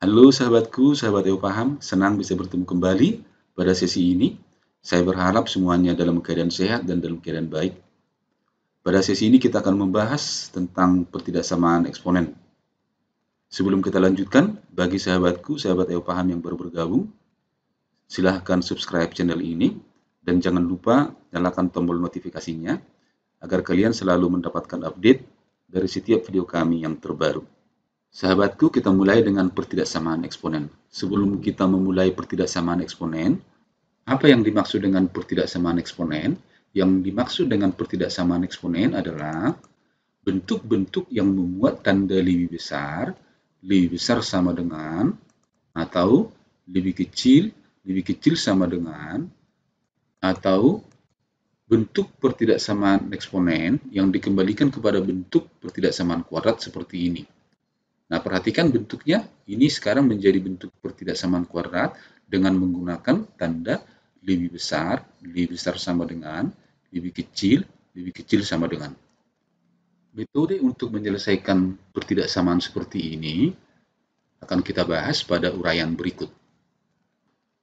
Halo sahabatku, sahabat Eo Paham, senang bisa bertemu kembali pada sesi ini. Saya berharap semuanya dalam keadaan sehat dan dalam keadaan baik. Pada sesi ini kita akan membahas tentang pertidaksamaan eksponen. Sebelum kita lanjutkan, bagi sahabatku, sahabat Eo Paham yang baru bergabung, silahkan subscribe channel ini dan jangan lupa nyalakan tombol notifikasinya agar kalian selalu mendapatkan update dari setiap video kami yang terbaru. Sahabatku, kita mulai dengan pertidaksamaan eksponen. Sebelum kita memulai pertidaksamaan eksponen, apa yang dimaksud dengan pertidaksamaan eksponen? Yang dimaksud dengan pertidaksamaan eksponen adalah bentuk-bentuk yang memuat tanda lebih besar sama dengan, atau lebih kecil sama dengan, atau bentuk pertidaksamaan eksponen yang dikembalikan kepada bentuk pertidaksamaan kuadrat seperti ini. Nah, perhatikan bentuknya, ini sekarang menjadi bentuk pertidaksamaan kuadrat dengan menggunakan tanda lebih besar sama dengan, lebih kecil sama dengan. Metode untuk menyelesaikan pertidaksamaan seperti ini akan kita bahas pada uraian berikut.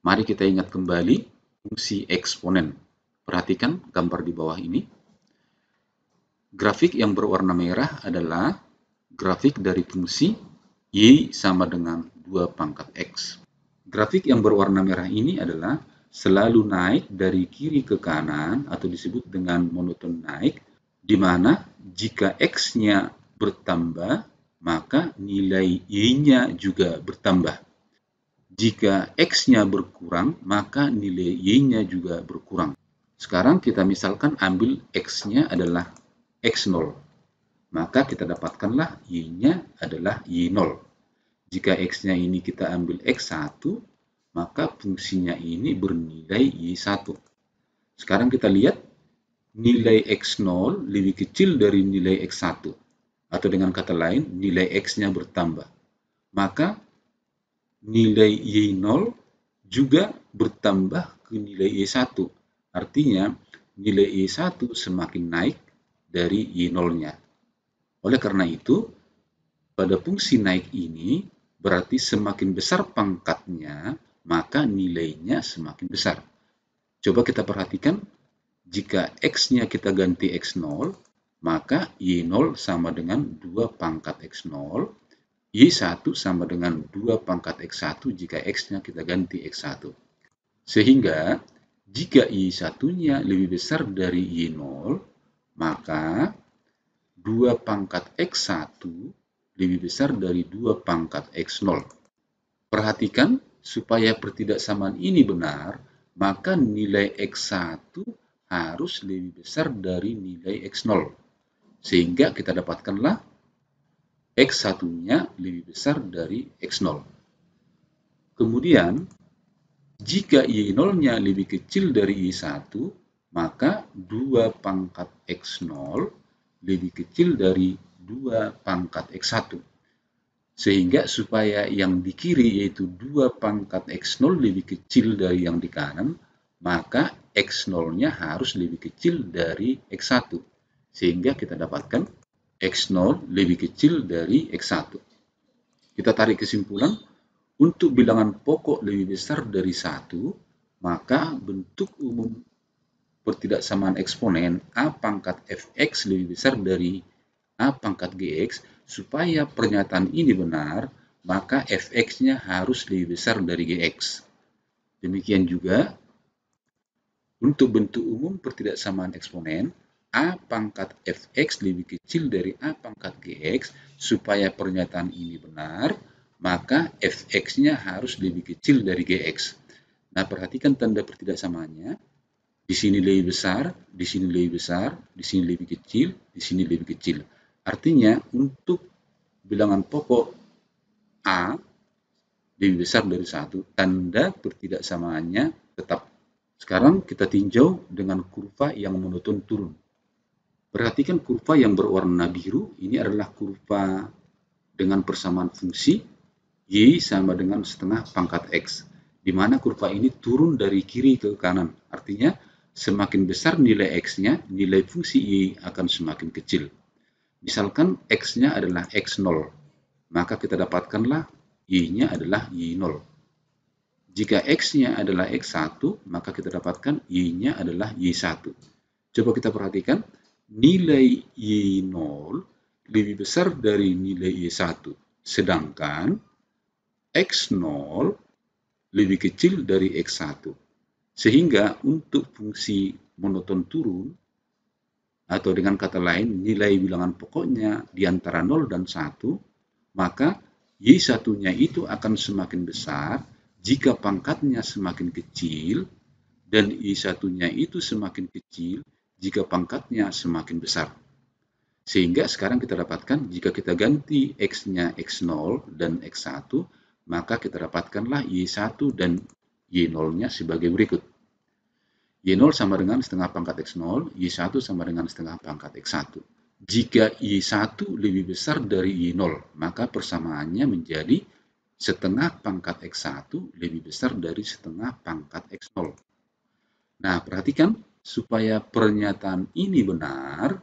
Mari kita ingat kembali fungsi eksponen. Perhatikan gambar di bawah ini. Grafik yang berwarna merah adalah grafik dari fungsi Y sama dengan 2 pangkat X. Grafik yang berwarna merah ini adalah selalu naik dari kiri ke kanan atau disebut dengan monoton naik, di mana jika X-nya bertambah, maka nilai Y-nya juga bertambah. Jika X-nya berkurang, maka nilai Y-nya juga berkurang. Sekarang kita misalkan ambil X-nya adalah X0. Maka kita dapatkanlah Y-nya adalah Y0. Jika X-nya ini kita ambil X1, maka fungsinya ini bernilai Y1. Sekarang kita lihat, nilai X0 lebih kecil dari nilai X1. Atau dengan kata lain, nilai X-nya bertambah. Maka nilai Y0 juga bertambah ke nilai Y1. Artinya, nilai Y1 semakin naik dari Y0-nya. Oleh karena itu, pada fungsi naik ini berarti semakin besar pangkatnya, maka nilainya semakin besar. Coba kita perhatikan, jika X-nya kita ganti X0, maka Y0 sama dengan 2 pangkat X0, Y1 sama dengan 2 pangkat X1 jika X-nya kita ganti X1. Sehingga, jika Y1-nya lebih besar dari Y0, maka 2 pangkat X1 lebih besar dari 2 pangkat X0. Perhatikan, supaya pertidaksamaan ini benar, maka nilai X1 harus lebih besar dari nilai X0. Sehingga kita dapatkanlah X1-nya lebih besar dari X0. Kemudian, jika Y0-nya lebih kecil dari Y1, maka 2 pangkat X0 lebih kecil dari 2 pangkat X1. Sehingga supaya yang di kiri yaitu 2 pangkat X0 lebih kecil dari yang di kanan, maka X0-nya harus lebih kecil dari X1. Sehingga kita dapatkan X0 lebih kecil dari X1. Kita tarik kesimpulan, untuk bilangan pokok lebih besar dari 1, maka bentuk umum pertidaksamaan eksponen A pangkat Fx lebih besar dari A pangkat Gx. Supaya pernyataan ini benar, maka Fx-nya harus lebih besar dari Gx. Demikian juga, untuk bentuk umum pertidaksamaan eksponen, A pangkat Fx lebih kecil dari A pangkat Gx. Supaya pernyataan ini benar, maka Fx-nya harus lebih kecil dari Gx. Nah, perhatikan tanda pertidaksamaannya. Di sini lebih besar, di sini lebih besar, di sini lebih kecil, di sini lebih kecil. Artinya, untuk bilangan pokok A lebih besar dari 1, tanda pertidaksamaannya tetap. Sekarang kita tinjau dengan kurva yang monoton turun. Perhatikan kurva yang berwarna biru, ini adalah kurva dengan persamaan fungsi Y sama dengan setengah pangkat X, di mana kurva ini turun dari kiri ke kanan. Artinya, semakin besar nilai X-nya, nilai fungsi Y akan semakin kecil. Misalkan X-nya adalah X0, maka kita dapatkanlah Y-nya adalah Y0. Jika X-nya adalah X1, maka kita dapatkan Y-nya adalah Y1. Coba kita perhatikan, nilai Y0 lebih besar dari nilai Y1, sedangkan X0 lebih kecil dari X1. Sehingga untuk fungsi monoton turun, atau dengan kata lain, nilai bilangan pokoknya di antara 0 dan 1, maka Y1-nya itu akan semakin besar jika pangkatnya semakin kecil, dan Y1-nya itu semakin kecil jika pangkatnya semakin besar. Sehingga sekarang kita dapatkan jika kita ganti X-nya X0 dan X1, maka kita dapatkanlah Y1 dan Y0-nya sebagai berikut. Y0 sama dengan setengah pangkat X0, Y1 sama dengan setengah pangkat X1. Jika Y1 lebih besar dari Y0, maka persamaannya menjadi setengah pangkat X1 lebih besar dari setengah pangkat X0. Nah, perhatikan, supaya pernyataan ini benar,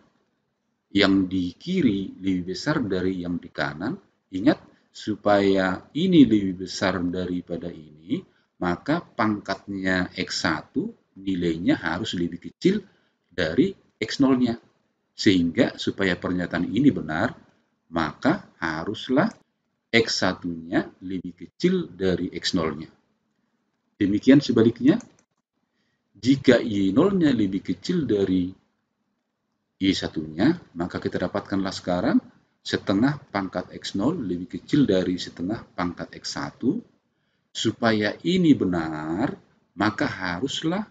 yang di kiri lebih besar dari yang di kanan. Ingat, supaya ini lebih besar daripada ini, maka pangkatnya X1 nilainya harus lebih kecil dari X0-nya. Sehingga supaya pernyataan ini benar, maka haruslah X1-nya lebih kecil dari X0-nya. Demikian sebaliknya, jika Y0-nya lebih kecil dari Y1-nya, maka kita dapatkanlah sekarang setengah pangkat X0 lebih kecil dari setengah pangkat X1. Supaya ini benar, maka haruslah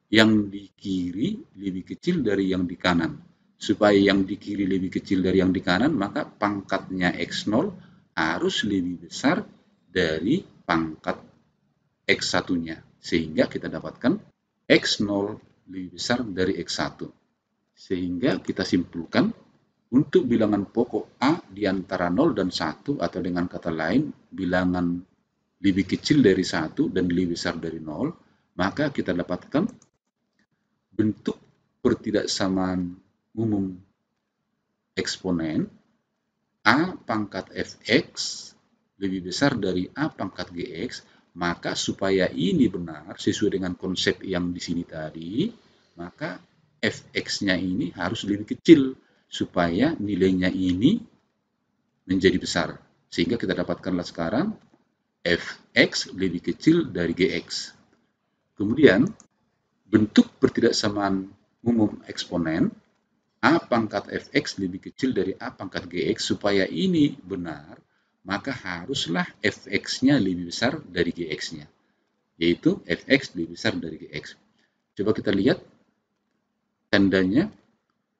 yang di kiri lebih kecil dari yang di kanan. Supaya yang di kiri lebih kecil dari yang di kanan, maka pangkatnya X0 harus lebih besar dari pangkat X1-nya. Sehingga kita dapatkan X0 lebih besar dari X1. Sehingga kita simpulkan, untuk bilangan pokok A di antara 0 dan 1, atau dengan kata lain, bilangan lebih kecil dari 1 dan lebih besar dari 0, maka kita dapatkan bentuk pertidaksamaan umum eksponen A pangkat fx lebih besar dari A pangkat gx, maka supaya ini benar sesuai dengan konsep yang di sini tadi, maka fx-nya ini harus lebih kecil supaya nilainya ini menjadi besar. Sehingga kita dapatkanlah sekarang fx lebih kecil dari gx. Kemudian bentuk pertidaksamaan umum eksponen A pangkat fx lebih kecil dari A pangkat gx, supaya ini benar, maka haruslah fx-nya lebih besar dari gx-nya, yaitu fx lebih besar dari gx. Coba kita lihat tandanya.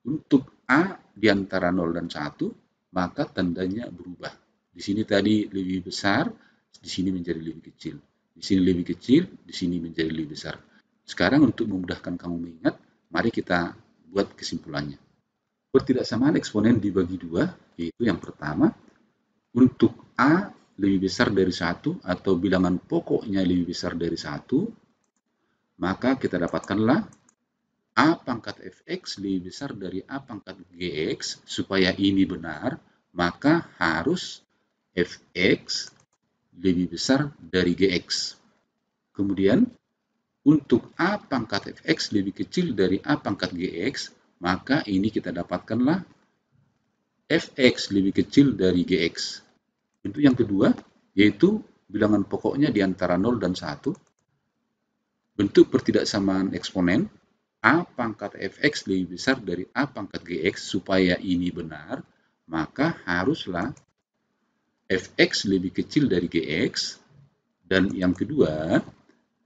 Untuk A di antara 0 dan 1, maka tandanya berubah. Di sini tadi lebih besar, di sini menjadi lebih kecil. Di sini lebih kecil, di sini menjadi lebih besar. Sekarang untuk memudahkan kamu mengingat, mari kita buat kesimpulannya. Pertidaksamaan eksponen dibagi dua, yaitu yang pertama, untuk A lebih besar dari 1 atau bilangan pokoknya lebih besar dari 1, maka kita dapatkanlah A pangkat fx lebih besar dari A pangkat gx. Supaya ini benar, maka harus fx lebih besar dari gx. Kemudian, untuk A pangkat fx lebih kecil dari A pangkat gx, maka ini kita dapatkanlah fx lebih kecil dari gx. Bentuk yang kedua, yaitu bilangan pokoknya di antara 0 dan 1. Bentuk pertidaksamaan eksponen A pangkat fx lebih besar dari A pangkat gx. Supaya ini benar, maka haruslah fx lebih kecil dari gx. Dan yang kedua,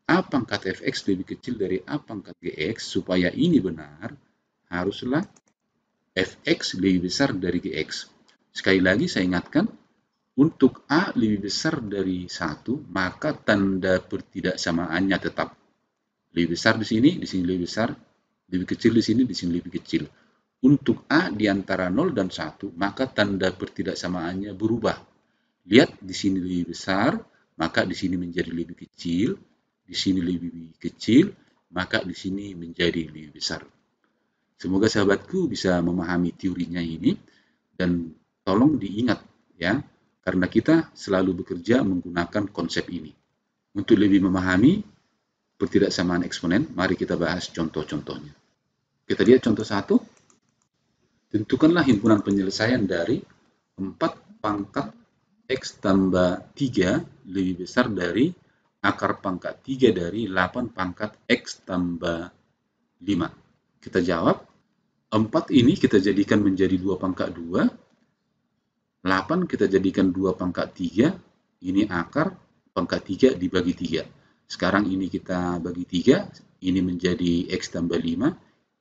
A pangkat fx lebih kecil dari A pangkat gx. Supaya ini benar, haruslah fx lebih besar dari gx. Sekali lagi saya ingatkan, untuk A lebih besar dari 1, maka tanda pertidaksamaannya tetap. Lebih besar di sini lebih besar, lebih kecil di sini lebih kecil. Untuk A di antara 0 dan 1, maka tanda pertidaksamaannya berubah. Lihat, di sini lebih besar, maka di sini menjadi lebih kecil, di sini lebih kecil, maka di sini menjadi lebih besar. Semoga sahabatku bisa memahami teorinya ini, dan tolong diingat ya, karena kita selalu bekerja menggunakan konsep ini. Untuk lebih memahami pertidaksamaan eksponen, mari kita bahas contoh-contohnya. Kita lihat contoh 1. Tentukanlah himpunan penyelesaian dari 4 pangkat X tambah 3 lebih besar dari akar pangkat 3 dari 8 pangkat X tambah 5. Kita jawab, 4 ini kita jadikan menjadi 2 pangkat 2, 8 kita jadikan 2 pangkat 3, ini akar pangkat 3 dibagi 3. Sekarang ini kita bagi 3, ini menjadi X tambah 5,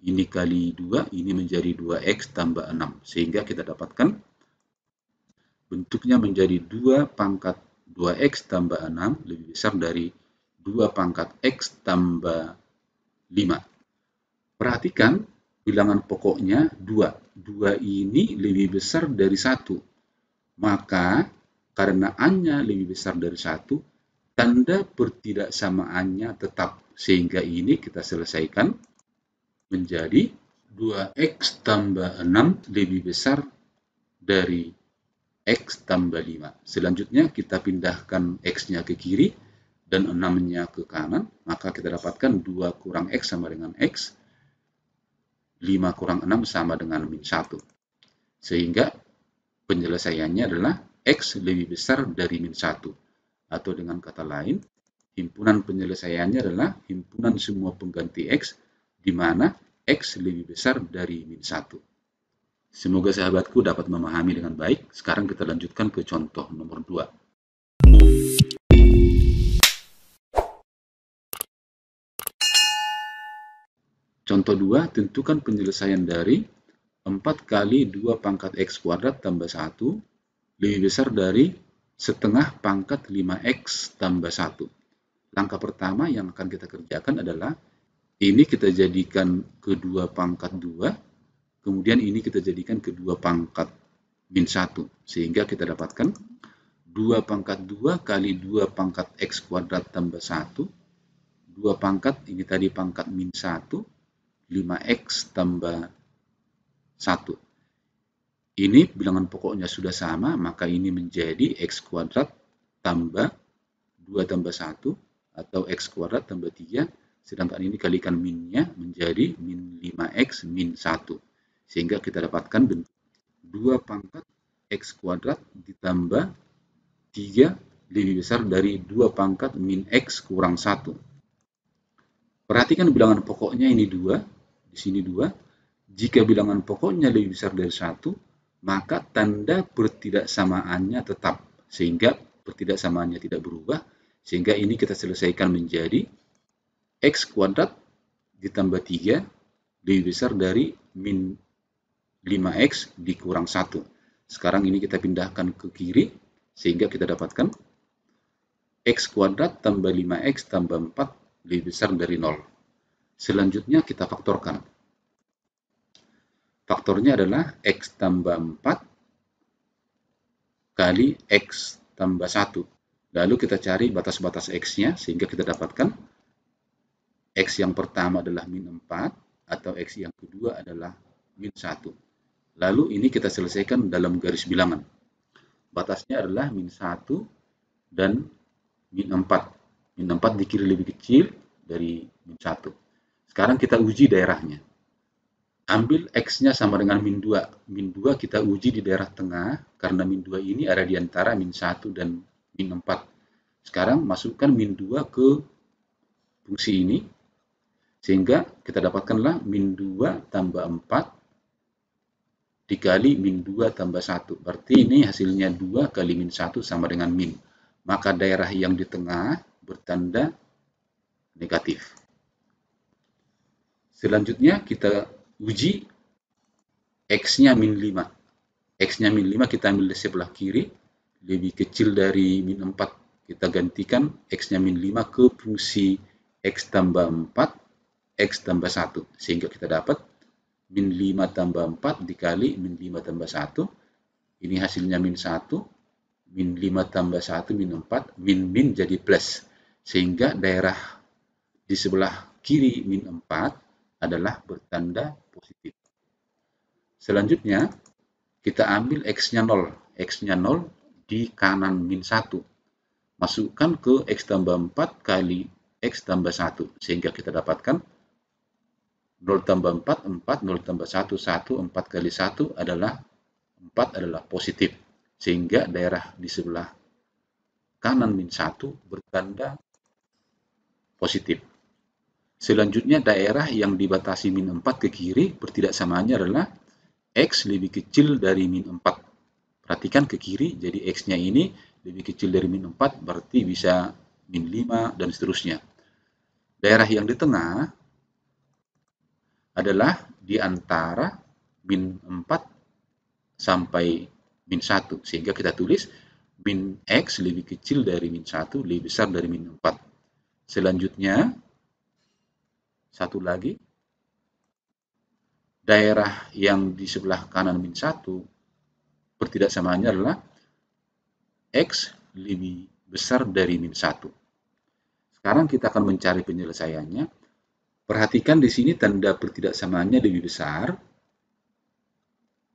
ini kali 2, ini menjadi 2X tambah 6. Sehingga kita dapatkan bentuknya menjadi 2 pangkat 2X tambah 6 lebih besar dari 2 pangkat X tambah 5. Perhatikan bilangan pokoknya 2. 2 ini lebih besar dari 1. Maka, karena A-nya lebih besar dari 1, tanda pertidaksamaannya tetap. Sehingga ini kita selesaikan menjadi 2X tambah 6 lebih besar dari X tambah 5. Selanjutnya kita pindahkan X-nya ke kiri dan 6-nya ke kanan. Maka kita dapatkan 2 kurang X sama dengan X. 5 kurang 6 sama dengan min 1. Sehingga penyelesaiannya adalah X lebih besar dari min 1. Atau dengan kata lain, himpunan penyelesaiannya adalah himpunan semua pengganti X, di mana X lebih besar dari min 1. Semoga sahabatku dapat memahami dengan baik. Sekarang kita lanjutkan ke contoh nomor 2. Contoh 2, tentukan penyelesaian dari 4 kali 2 pangkat X kuadrat tambah 1 lebih besar dari setengah pangkat 5X tambah 1. Langkah pertama yang akan kita kerjakan adalah ini kita jadikan kedua pangkat 2, kemudian ini kita jadikan kedua pangkat min 1. Sehingga kita dapatkan 2 pangkat 2 kali 2 pangkat X kuadrat tambah 1. 2 pangkat, ini tadi pangkat min 1, 5X tambah 1. Ini bilangan pokoknya sudah sama, maka ini menjadi X kuadrat tambah 2 tambah 1, atau X kuadrat tambah 3, sedangkan ini kalikan minnya menjadi min 5X min 1. Sehingga kita dapatkan bentuk 2 pangkat X kuadrat ditambah 3 lebih besar dari 2 pangkat min X kurang 1. Perhatikan bilangan pokoknya ini 2, di sini 2. Jika bilangan pokoknya lebih besar dari 1, maka tanda pertidaksamaannya tetap, sehingga pertidaksamaannya tidak berubah, sehingga ini kita selesaikan menjadi X kuadrat ditambah 3 lebih besar dari min 5X dikurang 1. Sekarang ini kita pindahkan ke kiri, sehingga kita dapatkan X kuadrat tambah 5X tambah 4 lebih besar dari 0. Selanjutnya kita faktorkan. Faktornya adalah X tambah 4 kali X tambah 1. Lalu kita cari batas-batas X-nya, sehingga kita dapatkan X yang pertama adalah min 4, atau X yang kedua adalah min 1. Lalu ini kita selesaikan dalam garis bilangan. Batasnya adalah min 1 dan min 4. Min 4 di kiri lebih kecil dari min 1. Sekarang kita uji daerahnya. Ambil X-nya sama dengan min 2. Min 2 kita uji di daerah tengah, karena min 2 ini ada di antara min 1 dan min 4. Sekarang masukkan min 2 ke fungsi ini, sehingga kita dapatkanlah min 2 tambah 4 dikali min 2 tambah 1. Berarti ini hasilnya 2 kali min 1 sama dengan min. Maka daerah yang di tengah bertanda negatif. Selanjutnya kita uji X-nya min 5. X-nya min 5 kita ambil di sebelah kiri, lebih kecil dari min 4. Kita gantikan X-nya min 5 ke fungsi X tambah 4, X tambah 1. Sehingga kita dapat min 5 tambah 4 dikali min 5 tambah 1. Ini hasilnya min 1. Min 5 tambah 1 min 4. Min jadi plus. Sehingga daerah di sebelah kiri min 4 adalah bertanda positif. Selanjutnya, kita ambil X-nya 0. X-nya 0 di kanan min 1. Masukkan ke X tambah 4 kali X tambah 1. Sehingga kita dapatkan 0 tambah 4, 4, 0 tambah 1, 1, 4 kali 1 adalah 4 adalah positif. Sehingga daerah di sebelah kanan min 1 bertanda positif. Selanjutnya daerah yang dibatasi min 4 ke kiri bertidaksamaannya adalah X lebih kecil dari min 4. Perhatikan ke kiri, jadi X-nya ini lebih kecil dari min 4, berarti bisa min 5 dan seterusnya. Daerah yang di tengah adalah di antara min 4 sampai min 1, sehingga kita tulis min X lebih kecil dari min 1, lebih besar dari min 4. Selanjutnya, satu lagi, daerah yang di sebelah kanan min 1 bertidaksamaannya adalah X lebih besar dari min 1. Sekarang kita akan mencari penyelesaiannya. Perhatikan di sini tanda pertidaksamaannya lebih besar,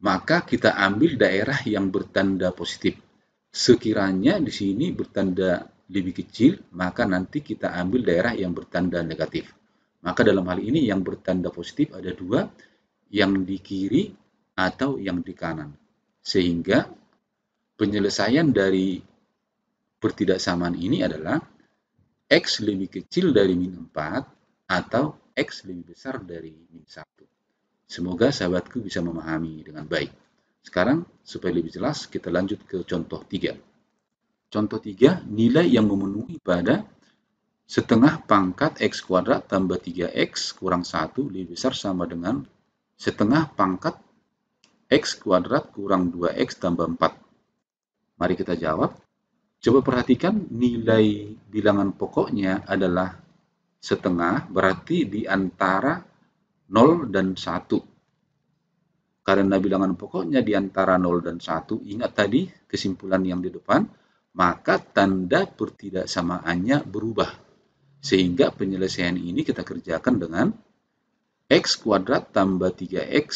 maka kita ambil daerah yang bertanda positif. Sekiranya di sini bertanda lebih kecil, maka nanti kita ambil daerah yang bertanda negatif. Maka dalam hal ini yang bertanda positif ada dua, yang di kiri atau yang di kanan. Sehingga penyelesaian dari pertidaksamaan ini adalah X lebih kecil dari min 4 atau X lebih besar dari min 1. Semoga sahabatku bisa memahami dengan baik. Sekarang, supaya lebih jelas, kita lanjut ke contoh 3. Contoh 3, nilai yang memenuhi pada setengah pangkat X kuadrat tambah 3X kurang 1 lebih besar sama dengan setengah pangkat X kuadrat kurang 2X tambah 4. Mari kita jawab. Coba perhatikan nilai bilangan pokoknya adalah setengah, berarti di antara 0 dan 1. Karena bilangan pokoknya di antara 0 dan 1, ingat tadi kesimpulan yang di depan, maka tanda pertidaksamaannya berubah. Sehingga penyelesaian ini kita kerjakan dengan X kuadrat tambah 3X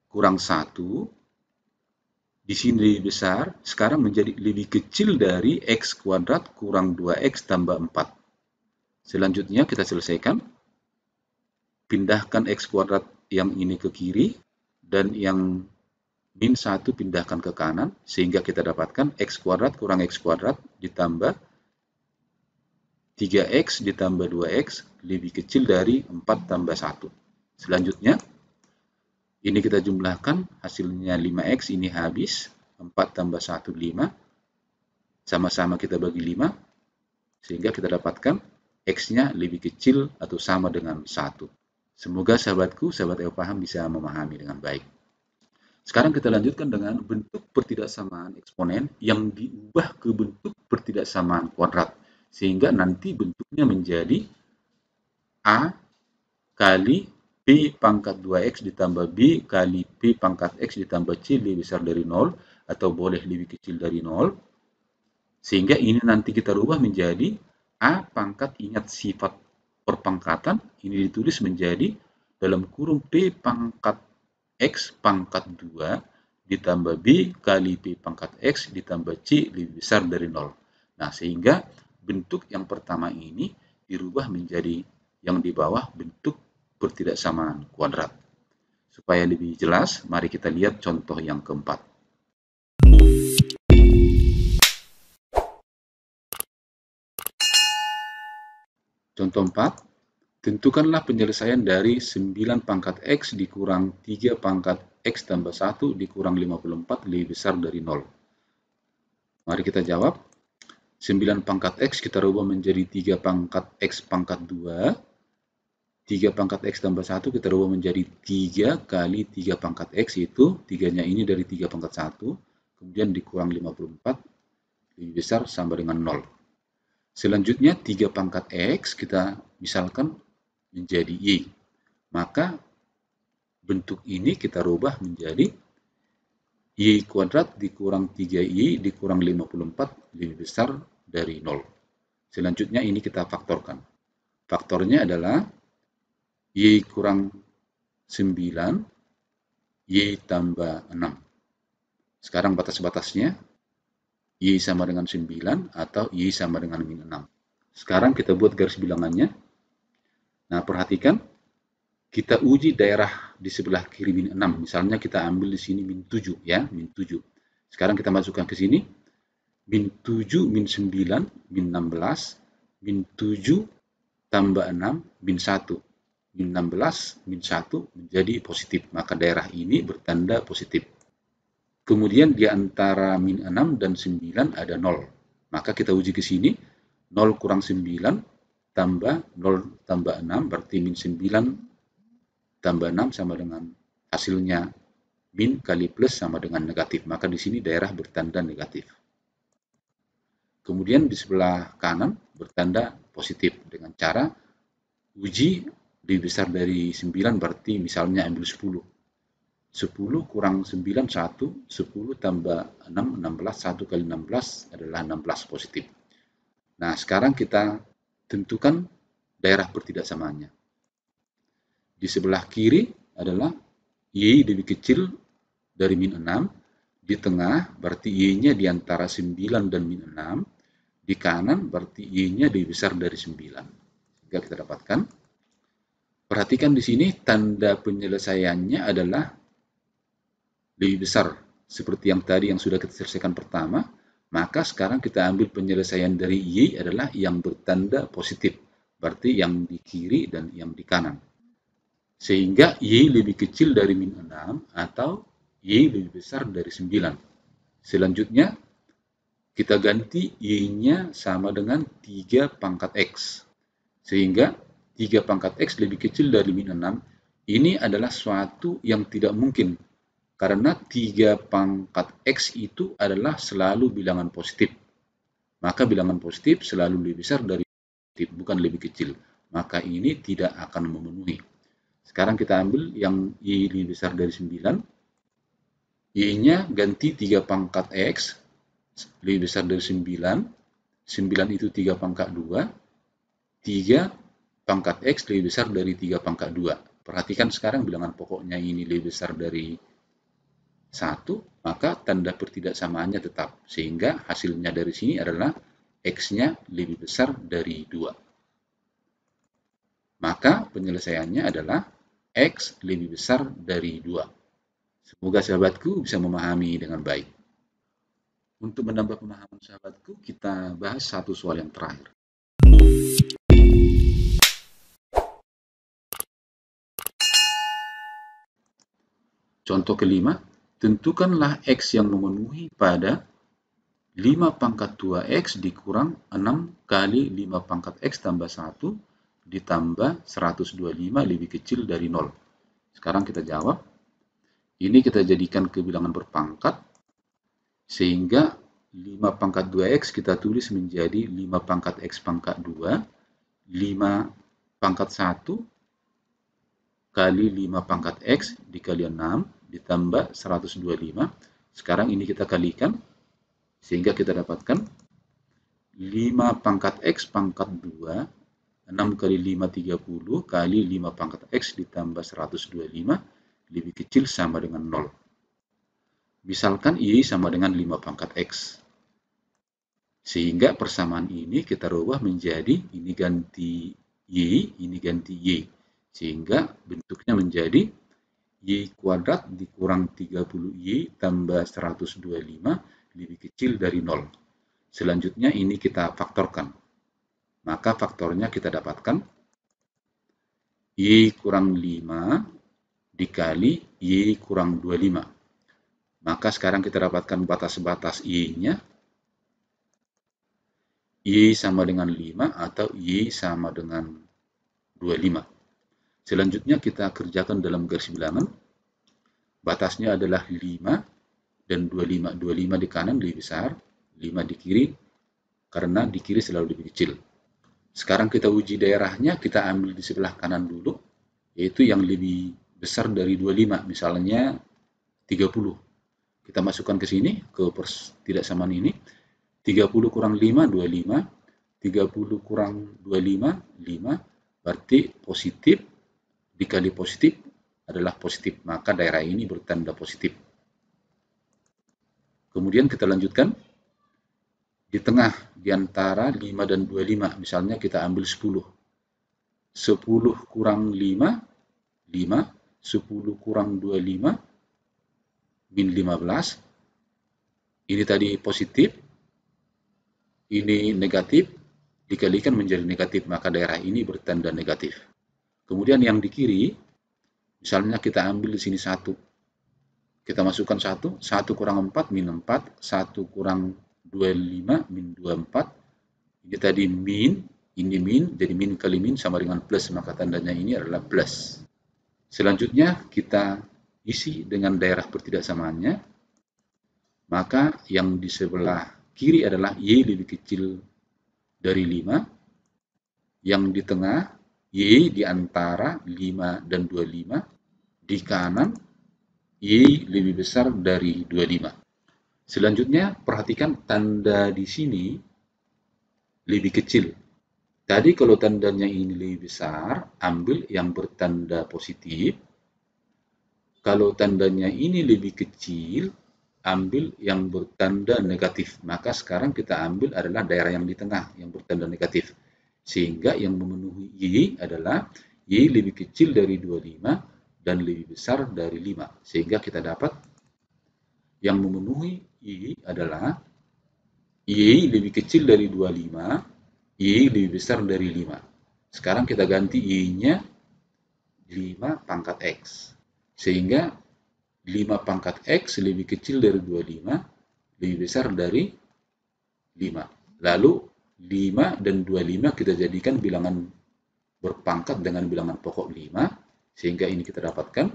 kurang 1, di sini lebih besar, sekarang menjadi lebih kecil dari X kuadrat kurang 2X tambah 4. Selanjutnya kita selesaikan. Pindahkan X kuadrat yang ini ke kiri, dan yang min 1 pindahkan ke kanan, sehingga kita dapatkan X kuadrat kurang X kuadrat ditambah 3X ditambah 2X lebih kecil dari 4 tambah 1. Selanjutnya, ini kita jumlahkan, hasilnya 5X, ini habis, 4 tambah 1, 5. Sama-sama kita bagi 5, sehingga kita dapatkan X-nya lebih kecil atau sama dengan 1. Semoga sahabatku, sahabat yang paham bisa memahami dengan baik. Sekarang kita lanjutkan dengan bentuk pertidaksamaan eksponen yang diubah ke bentuk pertidaksamaan kuadrat. Sehingga nanti bentuknya menjadi A kali P pangkat 2X ditambah B kali P pangkat X ditambah C lebih besar dari 0, atau boleh lebih kecil dari 0. Sehingga ini nanti kita rubah menjadi A pangkat, ingat sifat perpangkatan, ini ditulis menjadi dalam kurung P pangkat X pangkat 2 ditambah B kali P pangkat X ditambah C lebih besar dari 0. Nah, sehingga bentuk yang pertama ini dirubah menjadi yang di bawah bentuk pertidaksamaan kuadrat. Supaya lebih jelas, mari kita lihat contoh yang keempat. Contoh 4, tentukanlah penyelesaian dari 9 pangkat X dikurang 3 pangkat X tambah 1 dikurang 54 lebih besar dari 0. Mari kita jawab. 9 pangkat X kita rubah menjadi 3 pangkat X pangkat 2. 3 pangkat X tambah 1 kita rubah menjadi 3 kali 3 pangkat X, itu 3-nya ini dari 3 pangkat 1. Kemudian dikurang 54 lebih besar sama dengan 0. Selanjutnya 3 pangkat X kita misalkan menjadi Y. Maka bentuk ini kita rubah menjadi Y kuadrat dikurang 3Y dikurang 54 lebih besar dari 0. Selanjutnya ini kita faktorkan. Faktornya adalah Y kurang 9, Y tambah 6. Sekarang batas-batasnya, Y sama dengan 9 atau Y sama dengan min 6. Sekarang kita buat garis bilangannya. Nah, perhatikan, kita uji daerah di sebelah kiri min 6. Misalnya kita ambil di sini min 7 ya, min 7. Sekarang kita masukkan ke sini min 7, min 9, min 16, min 7 tambah 6, min 1. Min 16, min 1 menjadi positif. Maka daerah ini bertanda positif. Kemudian di antara min 6 dan 9 ada 0. Maka kita uji ke sini, 0 kurang 9 tambah 0 tambah 6, berarti min 9 tambah 6 sama dengan hasilnya min kali plus sama dengan negatif. Maka di sini daerah bertanda negatif. Kemudian di sebelah kanan bertanda positif dengan cara uji lebih besar dari 9, berarti misalnya ambil 10. 10 kurang 9, 1. 10 tambah 6, 16. 1 kali 16 adalah 16 positif. Nah, sekarang kita tentukan daerah pertidaksamanya. Di sebelah kiri adalah Y lebih kecil dari min 6. Di tengah berarti Y-nya di antara 9 dan min 6. Di kanan berarti Y-nya lebih besar dari 9. Sehingga kita dapatkan. Perhatikan di sini tanda penyelesaiannya adalah lebih besar. Seperti yang tadi yang sudah kita selesaikan pertama. Maka sekarang kita ambil penyelesaian dari Y adalah yang bertanda positif. Berarti yang di kiri dan yang di kanan. Sehingga Y lebih kecil dari min 6 atau Y lebih besar dari 9. Selanjutnya, kita ganti Y-nya sama dengan 3 pangkat X. Sehingga 3 pangkat X lebih kecil dari min 6. Ini adalah suatu yang tidak mungkin. Karena 3 pangkat X itu adalah selalu bilangan positif. Maka bilangan positif selalu lebih besar dari positif, bukan lebih kecil. Maka ini tidak akan memenuhi. Sekarang kita ambil yang Y lebih besar dari 9. Y-nya ganti 3 pangkat X lebih besar dari 9. 9 itu 3 pangkat 2. 3 pangkat X lebih besar dari 3 pangkat 2. Perhatikan sekarang bilangan pokoknya ini lebih besar dari 1, maka tanda pertidaksamaannya tetap. Sehingga hasilnya dari sini adalah X-nya lebih besar dari 2. Maka penyelesaiannya adalah X lebih besar dari 2. Semoga sahabatku bisa memahami dengan baik. Untuk menambah pemahaman sahabatku, kita bahas satu soal yang terakhir. Contoh kelima, tentukanlah X yang memenuhi pada 5 pangkat 2X dikurang 6 kali 5 pangkat X tambah 1 ditambah 125 lebih kecil dari 0. Sekarang kita jawab. Ini kita jadikan ke bilangan berpangkat. Sehingga 5 pangkat 2X kita tulis menjadi 5 pangkat X pangkat 2. 5 pangkat 1 kali 5 pangkat X dikali 6 ditambah 125. Sekarang ini kita kalikan. Sehingga kita dapatkan 5 pangkat X pangkat 2, 6 kali 5, 30, kali 5 pangkat X ditambah 125, lebih kecil sama dengan 0. Misalkan Y sama dengan 5 pangkat X. Sehingga persamaan ini kita rubah menjadi ini ganti Y, ini ganti Y. Sehingga bentuknya menjadi Y kuadrat dikurang 30Y tambah 125 lebih kecil dari 0. Selanjutnya ini kita faktorkan. Maka faktornya kita dapatkan Y kurang 5 dikali Y kurang 25. Maka sekarang kita dapatkan batas-batas Y-nya. Y sama dengan 5 atau Y sama dengan 25. Selanjutnya kita kerjakan dalam garis bilangan. Batasnya adalah 5 dan 25. 25 di kanan lebih besar, 5 di kiri, karena di kiri selalu lebih kecil. Sekarang kita uji daerahnya, kita ambil di sebelah kanan dulu, yaitu yang lebih besar dari 25, misalnya 30. Kita masukkan ke sini, ke pertidaksamaan ini. 30 kurang 5, 25. 30 kurang 25, 5. Berarti positif dikali positif adalah positif. Maka daerah ini bertanda positif. Kemudian kita lanjutkan. di tengah di antara 5 dan 25. Misalnya kita ambil 10. 10 kurang 5, 5. 10 kurang 25, min 15. Ini tadi positif, ini negatif, dikalikan menjadi negatif, maka daerah ini bertanda negatif. Kemudian yang di kiri, misalnya kita ambil di sini 1. Kita masukkan 1, 1 kurang 4, min 4, 1 kurang 25, min 24. Ini tadi min, ini min, jadi min kali min sama dengan plus, maka tandanya ini adalah plus. Selanjutnya kita isi dengan daerah pertidaksamaannya, maka yang di sebelah kiri adalah Y lebih kecil dari 5, yang di tengah Y di antara 5 dan 25, di kanan Y lebih besar dari 25. Selanjutnya perhatikan tanda di sini lebih kecil. Tadi kalau tandanya ini lebih besar, ambil yang bertanda positif. Kalau tandanya ini lebih kecil, ambil yang bertanda negatif. Maka sekarang kita ambil adalah daerah yang di tengah, yang bertanda negatif. Sehingga yang memenuhi Y adalah Y lebih kecil dari 25 dan lebih besar dari 5. Sehingga kita dapat yang memenuhi Y adalah Y lebih kecil dari 25, Y lebih besar dari 5. Sekarang kita ganti Y-nya 5 pangkat X. Sehingga 5 pangkat X lebih kecil dari 25, lebih besar dari 5. Lalu 5 dan 25 kita jadikan bilangan berpangkat dengan bilangan pokok 5, sehingga ini kita dapatkan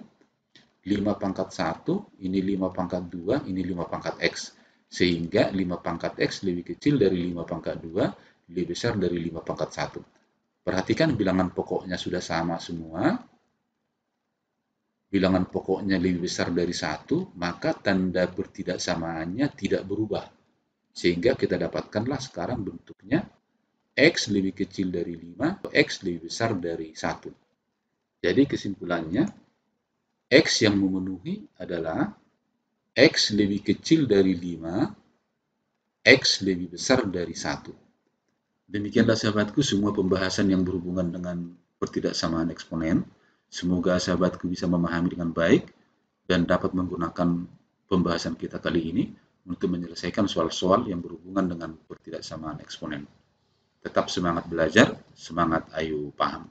5 pangkat 1, ini 5 pangkat 2, ini 5 pangkat X. Sehingga 5 pangkat X lebih kecil dari 5 pangkat 2, lebih besar dari 5 pangkat 1. Perhatikan bilangan pokoknya sudah sama semua. Bilangan pokoknya lebih besar dari 1, maka tanda pertidaksamaannya tidak berubah. Sehingga kita dapatkanlah sekarang bentuknya X lebih kecil dari 5, X lebih besar dari 1. Jadi kesimpulannya, X yang memenuhi adalah X lebih kecil dari 5, X lebih besar dari 1. Demikianlah sahabatku semua pembahasan yang berhubungan dengan pertidaksamaan eksponen. Semoga sahabatku bisa memahami dengan baik dan dapat menggunakan pembahasan kita kali ini untuk menyelesaikan soal-soal yang berhubungan dengan pertidaksamaan eksponen. Tetap semangat belajar, semangat ayo paham.